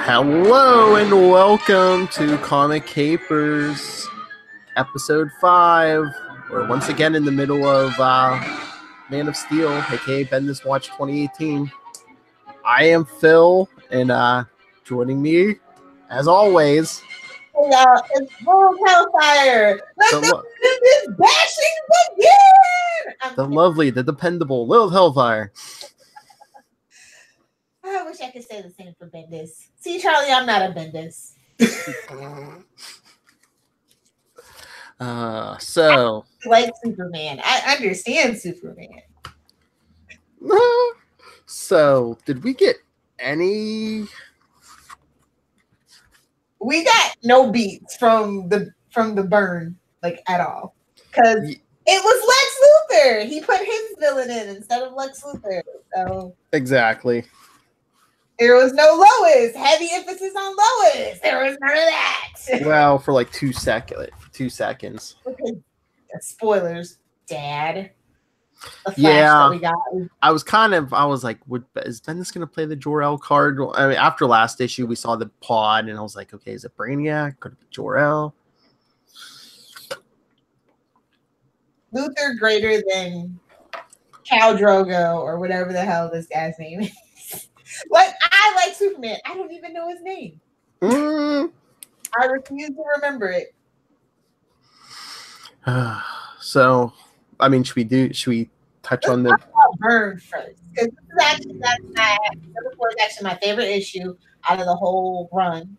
Hello and welcome to Comic Capers, episode 5. We're once again in the middle of Man of Steel, aka Bendis Watch 2018. I am Phil, and joining me, as always, hey y'all, it's World Hellfire. Let this bashing begin. The lovely, the dependable Lil Hellfire. I wish I could say the same for Bendis. See, Charlie, I'm not a Bendis. So I like Superman. I understand Superman. So, did we get any? We got no beats from the burn, like, at all. Because it was Lex Luthor. He put his villain in instead of Lex Luthor. So Exactly. there was no Lois. Heavy emphasis on Lois. There was none of that. Well, for like 2 seconds. Okay. Spoilers, Dad. The Flash Yeah, that we got. I was like, is Bendis going to play the Jor-El card? I mean, after last issue, we saw the pod, and I was like, okay, is it Brainiac? Could it be Jor-El? Luthor greater than Khal Drogo or whatever the hell this guy's name is. Like, I like Superman. I don't even know his name. I refuse to remember it. So, I mean, should we touch on the Burn first? Because this is actually my favorite issue out of the whole run.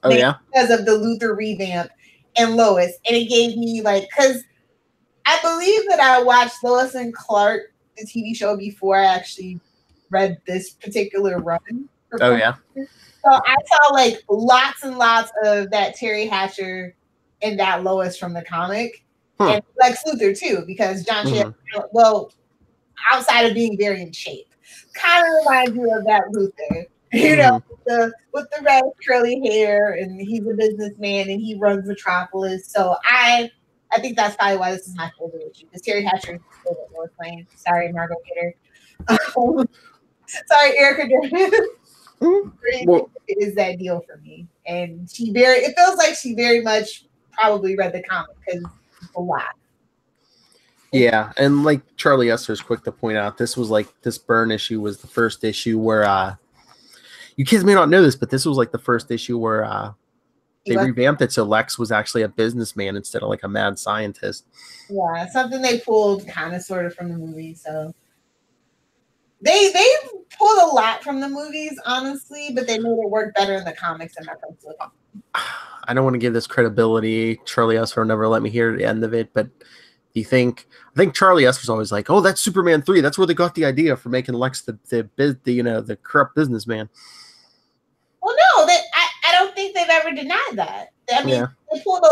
Oh, yeah? Because of the Luthor revamp and Lois. And it gave me, like, because I believe that I watched Lois and Clark, the TV show, before I actually read this particular run. Oh, yeah? So I saw, like, lots and lots of that Terry Hatcher and that Lois from the comic. And Lex Luthor, too, because John Shea, well, outside of being very in shape, kind of reminds you of that Luthor. You know, with the red curly hair, and he's a businessman, and he runs Metropolis. So I think that's probably why this is my favorite issue, because Terry Hatcher is my favorite Lois Lane. Sorry, Margot Kidder. Sorry, Erica Durant. It is that deal for me, and it feels like she very much probably read the comic because it's a lot. Yeah, and like Charlie Esther's quick to point out, this Burn issue was the first issue where you kids may not know this, but this was like the first issue where they revamped it so Lex was actually a businessman instead of like a mad scientist. Yeah, something they pulled kind of sort of from the movie. So they pulled a lot from the movies, honestly, but they made it work better in the comics than my personal. I don't want to give this credibility. Charlie Esther will never let me hear the end of it, but I think Charlie Esther's always like, oh, that's Superman 3. That's where they got the idea for making Lex the corrupt businessman. Well, no, I don't think they've ever denied that. I mean, they pulled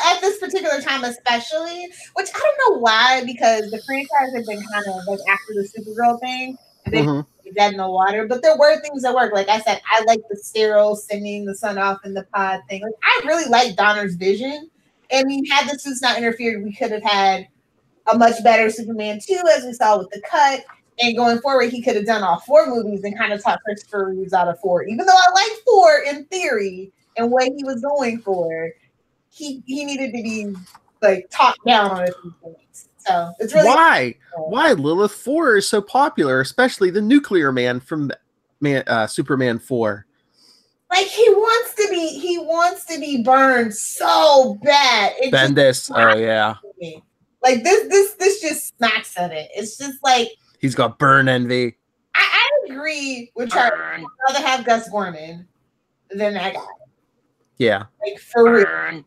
at this particular time especially, which I don't know why, because the franchise had been kind of like after the Supergirl thing, and they put dead in the water. But there were things that worked. Like I said, I like the sterile sending the sun off in the pod thing. Like, I really like Donner's vision. I mean, had the suits not interfered, we could have had a much better Superman 2, as we saw with the cut. And going forward, he could have done all 4 movies and kind of taught Christopher Reeves out of 4. Even though I like 4 in theory and what he was going for, he needed to be like talked down on a few points. So it's really why Lilith 4 is so popular, especially the Nuclear Man from Superman 4. Like he wants to be burned so bad. Bendis, oh yeah. Like this just smacks of it. It's just like he's got burn envy. I agree with Charlie. I'd rather have Gus Gorman than that guy. Yeah. Like for real.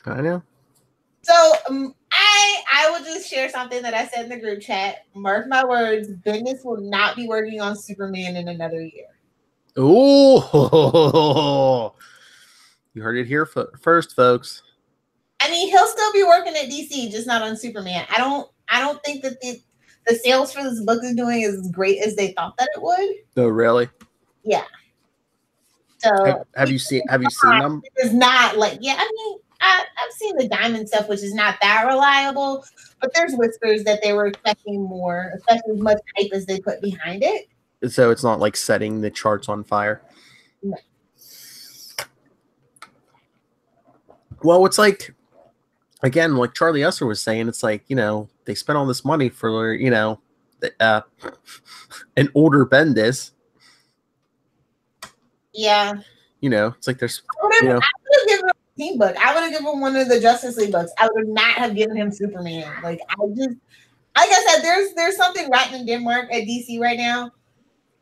I know. So I will just share something that I said in the group chat. Mark my words, Bendis will not be working on Superman in another year. Oh, you heard it here first, folks. I mean, he'll still be working at DC, just not on Superman. I don't think that the sales for this book is doing as great as they thought that it would. Oh, really? Yeah. So have you seen them? It's not like, yeah, I mean, I've seen the Diamond stuff, which is not that reliable, but there's whispers that they were expecting more, especially as much hype as they put behind it. So it's not like setting the charts on fire. No. Well, it's like, again, like Charlie Esser was saying, it's like, they spent all this money for, an older Bendis. Yeah. It's like there's, I would have given him a team book. I would have given him one of the Justice League books. I would not have given him Superman. Like I said, there's something rotten in Denmark at DC right now,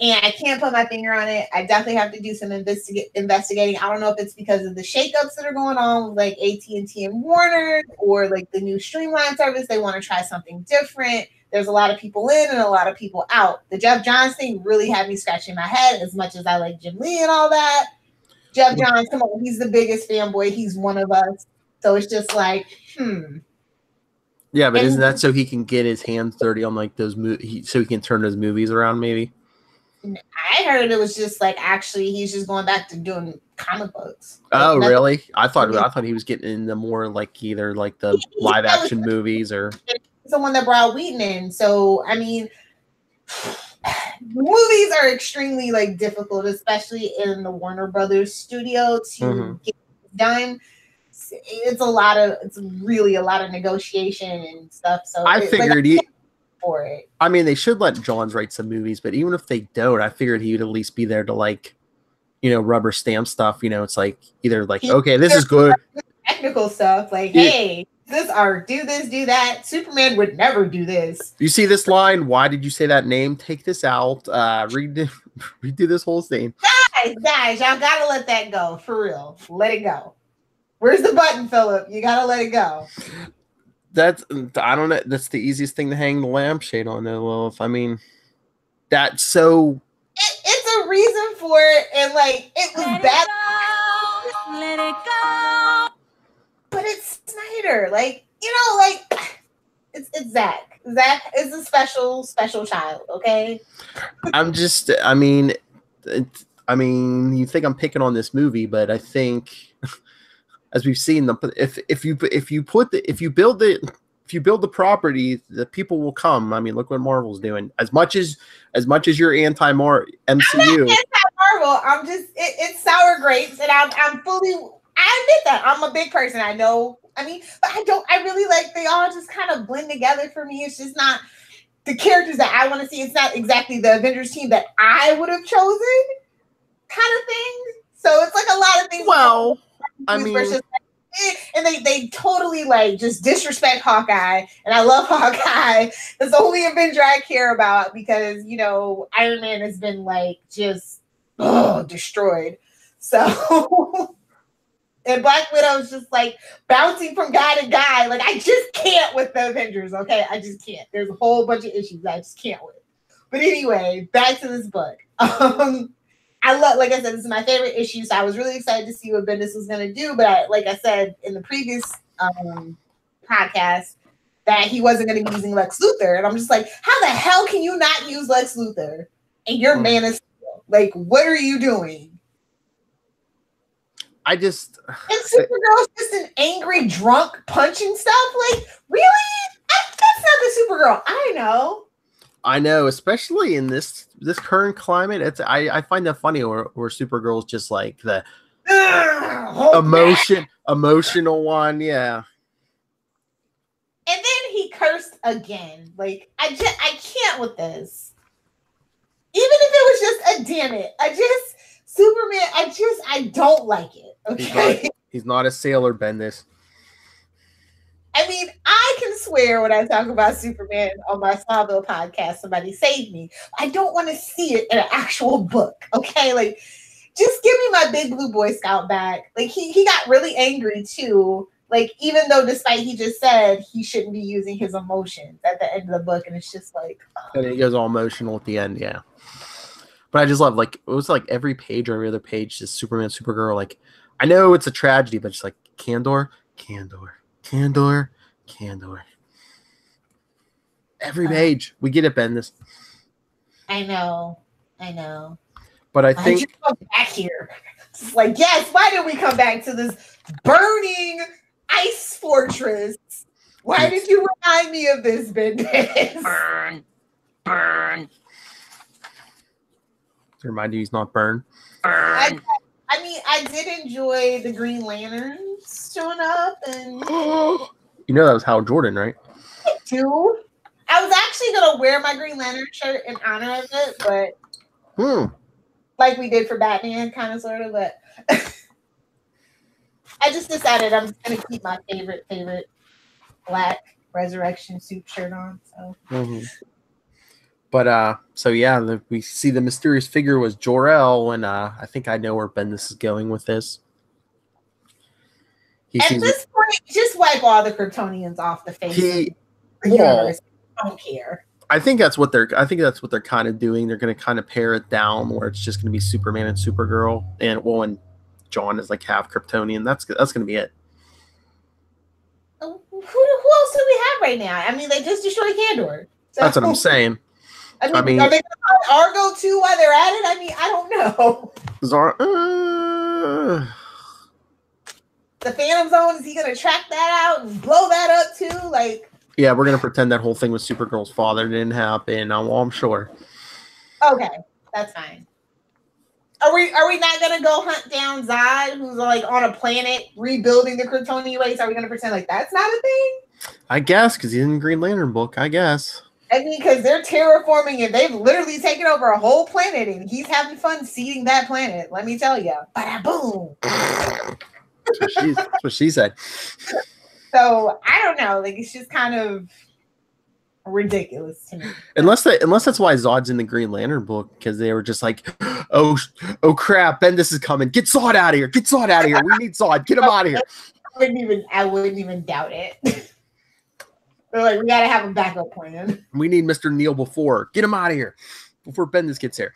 and I can't put my finger on it. I definitely have to do some investigating. I don't know if it's because of the shakeups that are going on with like AT&T and Warner, or like the new Streamline service. They want to try something different. There's a lot of people in and a lot of people out. The Jeff Johns thing really had me scratching my head, as much as I like Jim Lee and all that. Jeff Johns, come on, he's the biggest fanboy. He's one of us. So it's just like, Yeah, but isn't that so he can get his hands dirty on like those so he can turn those movies around? Maybe. I heard it was just like, actually he's just going back to doing comic books. Oh, really? I thought he was getting into more like either like the live action movies or someone that brought Whedon in. So I mean, movies are extremely like difficult, especially in the Warner Brothers studio, to get done. It's really a lot of negotiation and stuff. So I figured for it. I mean, they should let Johns write some movies, but even if they don't, I figured he would at least be there to like, rubber stamp stuff. It's like either like, okay, this is good. Technical stuff like, hey, this art, do this, do that. Superman would never do this. You see this line? Why did you say that name? Take this out. Redo this whole scene. Guys, y'all gotta let that go for real. Let it go. Where's the button, Philip? You gotta let it go. I don't know. That's the easiest thing to hang the lampshade on, though, Lilith. I mean, that's so. It's a reason for it, and like it was bad. Let it go. But it's Snyder, like it's Zach. Zach is a special child. Okay. I mean, you think I'm picking on this movie, but I think, as we've seen, if you build the property, the people will come. I mean, look what Marvel's doing. As much as you're anti-MCU, I'm not anti-Marvel. I'm just it's sour grapes, and I'm fully. I admit that I'm a big person. I know. I mean, but I really like, they all just kind of blend together for me. It's just not the characters that I want to see. It's not exactly the Avengers team that I would have chosen, kind of thing. So it's like a lot of things. Well, I mean, and they totally like just disrespect Hawkeye, and I love Hawkeye. That's the only Avenger I care about, because Iron Man has been like just destroyed. So. And Black Widow is just like bouncing from guy to guy. Like, I just can't with the Avengers, okay? I just can't. There's a whole bunch of issues I just can't with. But anyway, back to this book. I love, like I said, this is my favorite issue, so I was really excited to see what Bendis was going to do. But like I said in the previous podcast, that he wasn't going to be using Lex Luthor. And I'm just like, how the hell can you not use Lex Luthor? And your Man of Steel? Like, what are you doing? And Supergirl's just an angry drunk punching stuff. Like, really? That's not the Supergirl I know. Especially in this current climate. I find that funny where Supergirl's just like the emotional one, yeah. And then he cursed again. Like, I can't with this. Even if it was just a damn it. Superman, I don't like it. Okay. He's not a sailor, Bendis. I mean, I can swear when I talk about Superman on my Smallville podcast, somebody saved me. I don't want to see it in an actual book. Okay. Like, just give me my big blue Boy Scout back. Like, he got really angry too. Like, even though despite he just said he shouldn't be using his emotions at the end of the book. And it's just like, and it goes all emotional at the end. Yeah. But I just love, like, it was like every page or every other page, just Superman, Supergirl. Like, I know it's a tragedy, but just like Candor. Every page. We get it, Bendis. I know. But I think. Why think. did you come back here? It's like, yes, why did we come back to this burning ice fortress? Why did you remind me of this, Bendis? Burn. To remind you he's not burned. I mean, I did enjoy the Green Lanterns showing up, and you know that was Hal Jordan, right? I do. I was actually gonna wear my Green Lantern shirt in honor of it, but like we did for Batman, kind of sort of. But I just decided I'm just gonna keep my favorite black Resurrection suit shirt on. So. But so yeah, we see the mysterious figure was Jor-El, and I think I know where Bendis is going with this. At this point, just wipe all the Kryptonians off the face of the universe. I don't care. I think that's what they're kind of doing. They're going to kind of pare it down, where it's just going to be Superman and Supergirl, and John is like half Kryptonian. That's going to be it. Who else do we have right now? I mean, they just destroyed Kandor. So. That's what I'm saying. I mean, are they going to find Argo too while they're at it? I mean, I don't know. The Phantom Zone, is he going to track that out and blow that up too? Like, yeah, we're going to pretend that whole thing with Supergirl's father didn't happen. I'm sure. Okay, that's fine. Are we not going to go hunt down Zod, who's like on a planet rebuilding the Kryptonian race? Are we going to pretend like that's not a thing? I guess, because he's in the Green Lantern book, I guess. I mean, because they're terraforming and they've literally taken over a whole planet, and he's having fun seeding that planet. Let me tell you. Bada boom. That's what she said. So I don't know. Like, it's just kind of ridiculous to me. Unless that's why Zod's in the Green Lantern book, because they were just like, oh crap, Bendis is coming. Get Zod out of here. Get Zod out of here. We need Zod. Get him out of here. I wouldn't even doubt it. They're like, we gotta have a backup plan. We need Mr. Neil before. Get him out of here before Bendis gets here.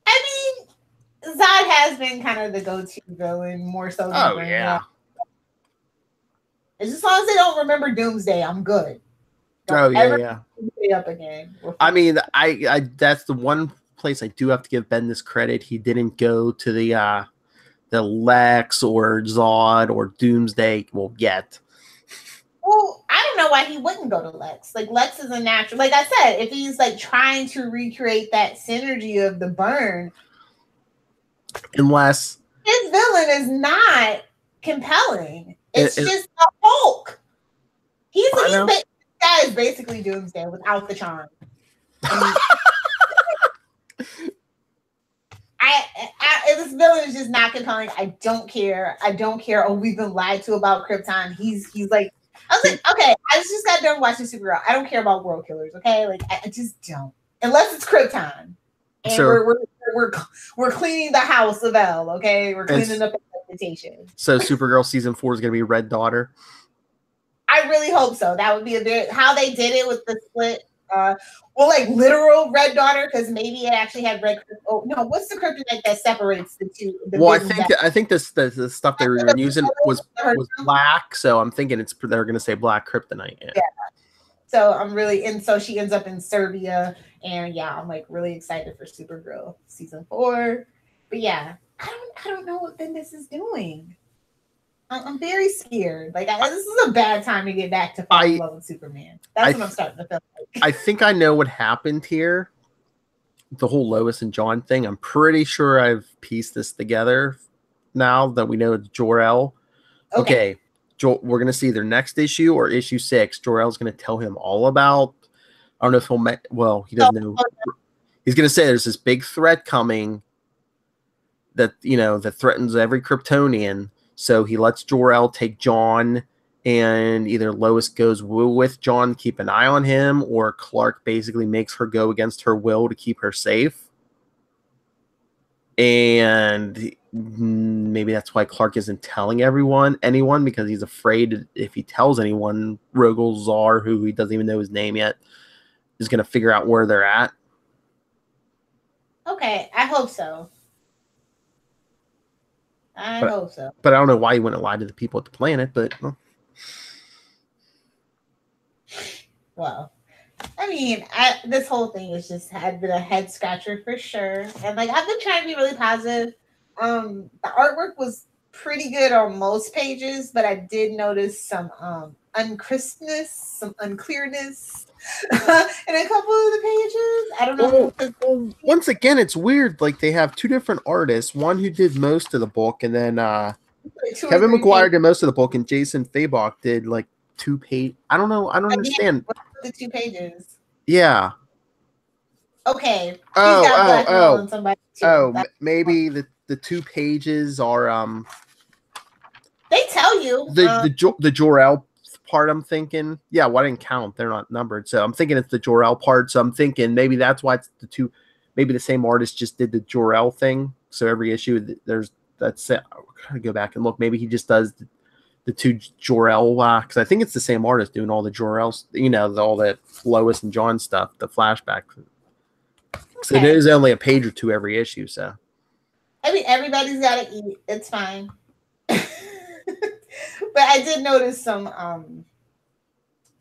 I mean, Zod has been kind of the go-to villain more so than yeah. As long as they don't remember Doomsday, I'm good. Yeah. Up again. I mean, I that's the one place I do have to give Bendis credit. He didn't go to the Lex or Zod or Doomsday yet. Well, I don't know why he wouldn't go to Lex. Like, Lex is a natural. Like I said, if he's like trying to recreate that synergy of the burn, unless his villain is not compelling. It's just a Hulk. That guy is basically Doomsday without the charm. This villain is just not compelling. I don't care. Oh, we've been lied to about Krypton. He's like. I was like, okay, I just got done watching Supergirl. I don't care about world killers, okay? Like, I just don't, unless it's Krypton, and so, we're cleaning the house of El, okay? We're cleaning up the reputation. So Supergirl season 4 is going to be Red Daughter. I really hope so. That would be how they did it with the split. Well, like literal Red Daughter, because maybe it actually had red. Oh no, what's the kryptonite that separates the two? I think the stuff they were using was black, so I'm thinking they're going to say black kryptonite. Yeah. So I'm really, and so she ends up in Serbia, and yeah, I'm like really excited for Supergirl season 4. But yeah, I don't know what Bendis is doing. I'm very scared. Like, this is a bad time to get back to fall in love with Superman. That's what I'm starting to feel like. I think I know what happened here. The whole Lois and John thing. I'm pretty sure I've pieced this together now that we know it's Jor-El. Okay. We're going to see either next issue or issue 6. Jor-El's going to tell him all about. I don't know if he doesn't know. He's going to say there's this big threat coming that threatens every Kryptonian. So he lets Jor-El take John, and either Lois goes with John, keep an eye on him, or Clark basically makes her go against her will to keep her safe. And maybe that's why Clark isn't telling anyone, because he's afraid if he tells anyone, Rogol Zar, who he doesn't even know his name yet, is going to figure out where they're at. Okay, I hope so. I hope so. But I don't know why he wouldn't lie to the people at the planet, but... Well, I mean, this whole thing had been a head scratcher for sure. And, like, I've been trying to be really positive. The artwork was pretty good on most pages, but I did notice some uncrispness, some unclearness in a couple of the pages. I don't know. Well, once again, it's weird. Like they have two different artists, one who did most of the book, and then Kevin McGuire did most of the book, and Jason Fabok did like 2 page. I don't know. I don't understand. The 2 pages. Yeah. Okay. Maybe the 2 pages are They tell you the Jor-El part. I'm thinking, yeah. Well, I didn't count; they're not numbered, so I'm thinking it's the Jor-El part. So I'm thinking maybe that's why it's the 2. Maybe the same artist just did the Jor-El thing. So every issue that's it. I gotta go back and look. Maybe he just does the 2 Jor-El because I think it's the same artist doing all the Jor-Els. All that Lois and John stuff, the flashback. So it is only a page or 2 every issue. So I mean, everybody's got to eat. It's fine. But I did notice some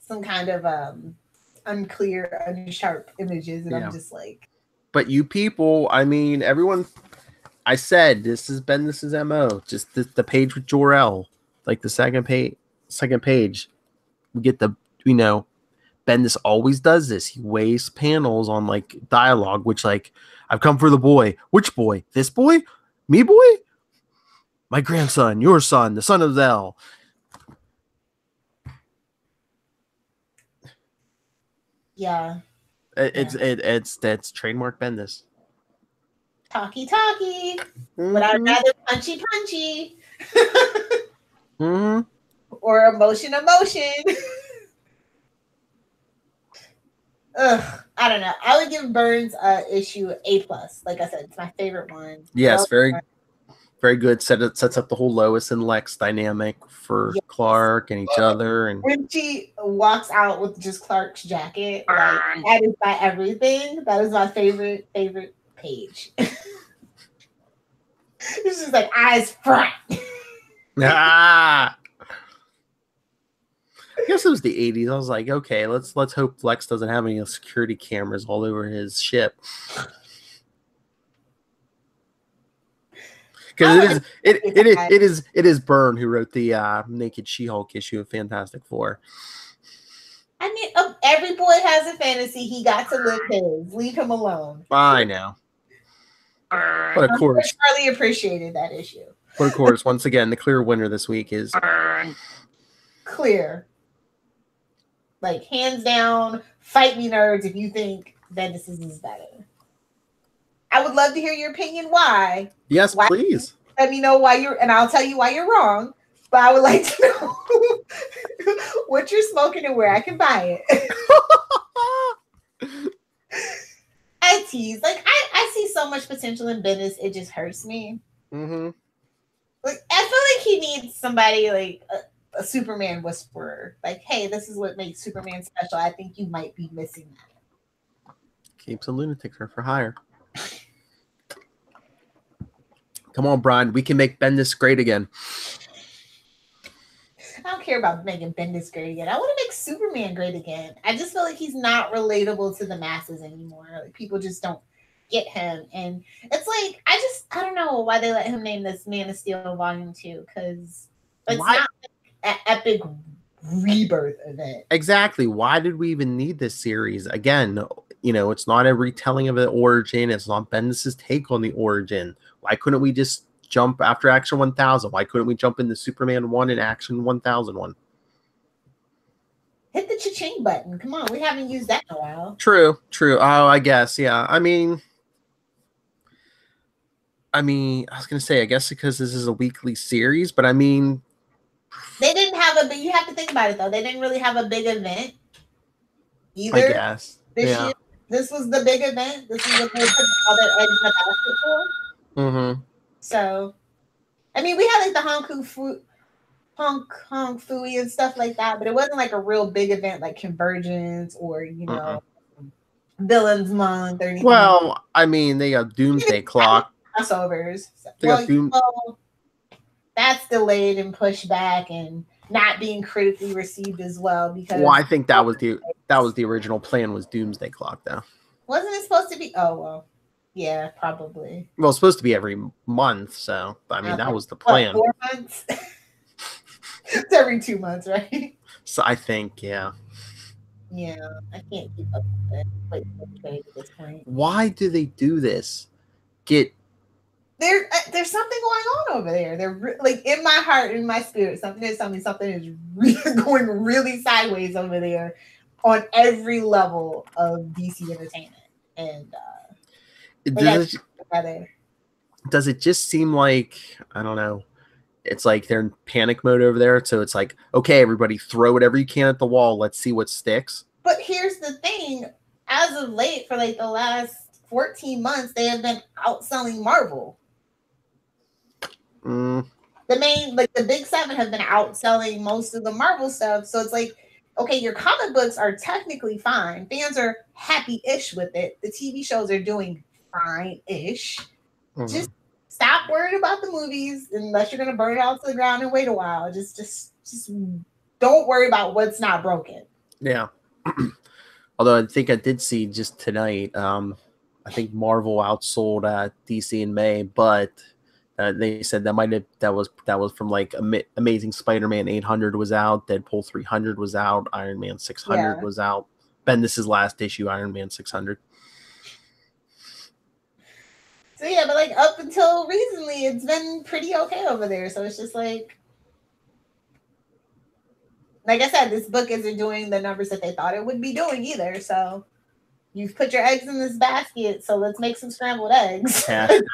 kind of unclear, unsharp images, and I'm just like. But you people, I mean, everyone. I said this is MO. Just the page with Jor-El, like the second page. We get the Bendis always does this. He wastes panels on like dialogue, which like I've come for the boy. Which boy? This boy? Me boy? My grandson, your son, the son of Zell. Yeah. That's trademark Bendis. Talky. But I'd rather punchy. Mm-hmm. Or emotion. Ugh, I don't know. I would give Burns issue A+. Like I said, it's my favorite one. Yes, very good. Sets up the whole Lois and Lex dynamic for Clark and each other. And when she walks out with just Clark's jacket, like, that is my everything. That is my favorite page. It's just like eyes front. I guess it was the 80s. I was like, okay, let's hope Lex doesn't have any security cameras all over his ship. Because it is Byrne who wrote the Naked She-Hulk issue of Fantastic Four. I mean, every boy has a fantasy. He got to live his. Leave him alone. I know. But of course, Charlie appreciated that issue. But of course, once again, the clear winner this week is clear. Like, hands down, fight me, nerds, if you think Bendis is better. I would love to hear your opinion. Why? Yes, please. Let me know why and I'll tell you why you're wrong. But I would like to know what you're smoking and where I can buy it. I tease. Like, I see so much potential in Bendis, it just hurts me. Mm-hmm. Like, I feel like he needs somebody like a Superman whisperer. Like, hey, this is what makes Superman special. I think you might be missing that. Keeps a lunatic for hire. Come on, Brian. We can make Bendis great again. I don't care about making Bendis great again. I want to make Superman great again. I just feel like he's not relatable to the masses anymore. Like, people just don't get him. And it's like, I don't know why they let him name this Man of Steel Volume 2, because it's not an epic rebirth event. Exactly. Why did we even need this series? Again, it's not a retelling of an origin. It's not Bendis' take on the origin. Why couldn't we just jump after Action 1000? Why couldn't we jump into Superman 1 and Action 1001? Hit the cha-ching button. Come on, we haven't used that in a while. True. Oh, I guess, yeah. I mean, I was gonna say, I guess because this is a weekly series, but I mean, they didn't have you have to think about it though. They didn't really have a big event either. I guess. This year. This was the big event. This is what they put the other eggs in the basket for. Mm-hmm. So, I mean, we had like the Hong Fooey and stuff like that, but it wasn't like a real big event like Convergence or Villains Month or anything. Well, I mean, they got Doomsday Clock crossovers. That's delayed and pushed back and not being critically received as well because. Well, I think that was the original plan was Doomsday Clock though. Wasn't it supposed to be? Oh well. Yeah, probably. Well, it's supposed to be every month, so I mean that was the plan. What, 4 months? It's every 2 months, right? So I think, yeah. Yeah, I can't keep up with it. Wait, at this point. Why do they do this? There's something going on over there. They're like in my heart, in my spirit, something is telling me something is going really sideways over there on every level of DC entertainment. And does it just seem like, I don't know, it's like they're in panic mode over there, so it's like, okay, everybody throw whatever you can at the wall, let's see what sticks. But here's the thing, as of late, for like the last 14 months, they have been outselling Marvel. The big seven have been outselling most of the Marvel stuff, so it's like, okay, your comic books are technically fine, fans are happy-ish with it, the TV shows are doing fine-ish. Just stop worrying about the movies unless you're gonna burn it all to the ground and wait a while. Just don't worry about what's not broken. Yeah. Although I think I did see just tonight, I think Marvel outsold DC in May, but they said that was from like Amazing Spider-Man 800 was out, Deadpool 300 was out, Iron Man 600 was out. Bendis' last issue, Iron Man 600. So yeah, but like up until recently, it's been pretty okay over there. So it's just like I said, this book isn't doing the numbers that they thought it would be doing either. So you've put your eggs in this basket. So let's make some scrambled eggs. Had to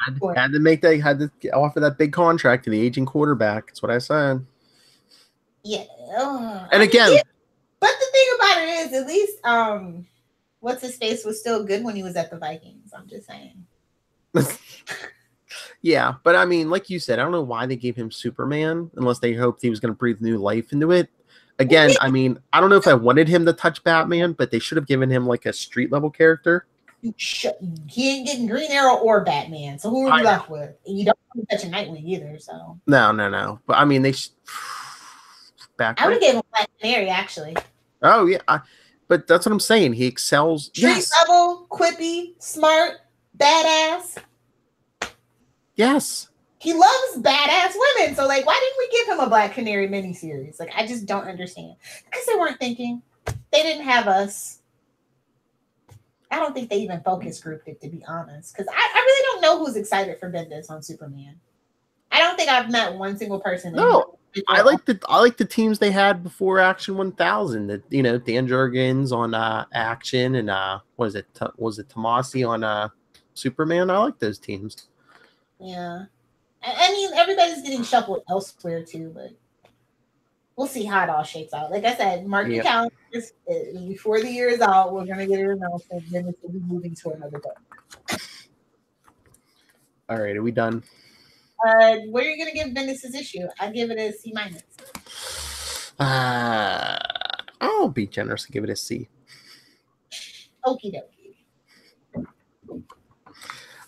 offer that big contract to the aging quarterback. That's what I said. Yeah. And again, but the thing about it is, at least what's his face was still good when he was at the Vikings. I'm just saying. Yeah, but I mean, like you said, I don't know why they gave him Superman unless they hoped he was going to breathe new life into it. Again, I mean, I don't know if I wanted him to touch Batman, but they should have given him like a street level character. He ain't getting Green Arrow or Batman, so who are you left with? And you don't touch a Nightwing either, so no. But I mean, I would have given him Black Canary actually. Oh yeah, but that's what I'm saying. He excels. Street level, quippy, smart. Badass. Yes. He loves badass women. So, like, why didn't we give him a Black Canary miniseries? Like, I just don't understand. Because they weren't thinking. They didn't have us. I don't think they even focus grouped it, to be honest. Because I really don't know who's excited for Bendis on Superman. I don't think I've met one single person. No. I like the teams they had before Action 1000. That Dan Jurgens on Action and was it Tomasi on Superman? I like those teams. Yeah. I mean, everybody's getting shuffled elsewhere too, but we'll see how it all shakes out. Like I said, mark your calendars. Before the year is out, we're going to get it announced, and then it will be moving to another book. All right, are we done? What are you going to give Bendis' issue? I give it a C-. I'll be generous and give it a C. Okie dokie.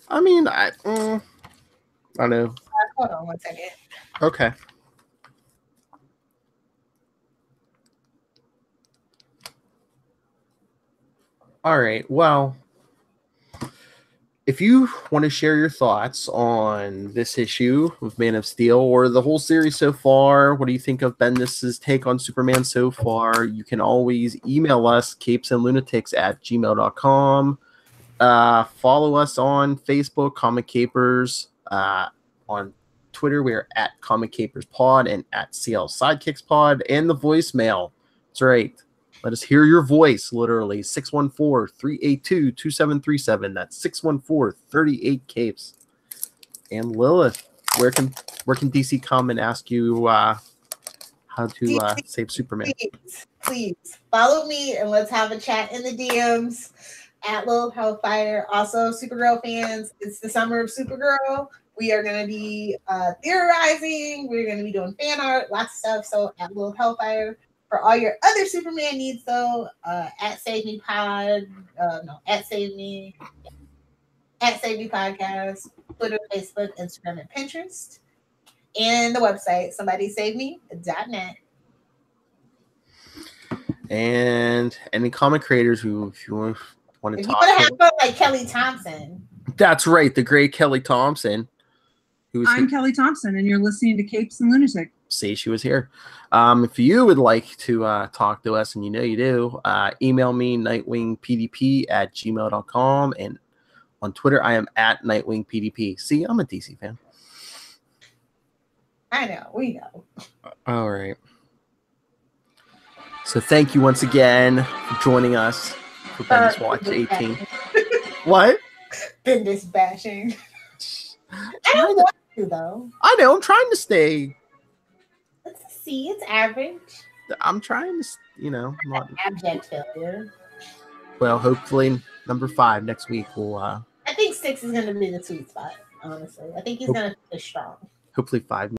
I mean, I don't know. Hold on one second. Okay. All right. Well, if you want to share your thoughts on this issue of Man of Steel or the whole series so far, what do you think of Bendis' take on Superman so far? You can always email us, capesandlunatics@gmail.com. Follow us on Facebook, Comic Capers. On Twitter, we are at Comic Capers Pod and at CL Sidekicks Pod, and the voicemail. That's right. Let us hear your voice, literally. 614-382-2737. That's 614-38-CAPES. And Lilith, where can DC come and ask you how to save Superman? Please follow me and let's have a chat in the DMs at Lilith Hellfire. Also, Supergirl fans, it's the summer of Supergirl. We are going to be theorizing. We're going to be doing fan art, lots of stuff. So at Lilith Hellfire. For all your other Superman needs, though, at Save Me Pod, at Save Me Podcast, Twitter, Facebook, Instagram, and Pinterest, and the website somebodysaveme.net. And any comic creators who, if you want to talk, you want to have fun like Kelly Thompson. That's right, the great Kelly Thompson. I'm Kelly Thompson, and you're listening to Capes and Lunatics. say she was here. If you would like to talk to us, and you know you do, email me nightwingpdp@gmail.com, and on Twitter I am @nightwingpdp. See, I'm a DC fan. I know, we know. All right. So thank you once again for joining us for Bendis Watch 18. What? Bendis bashing. I don't want to, though. I know. I'm trying to stay. Let's see. It's average. I'm trying to, not abject failure. Well, hopefully number 5 next week will. I think 6 is going to be the sweet spot. Honestly, I think he's going to finish strong. Hopefully 5.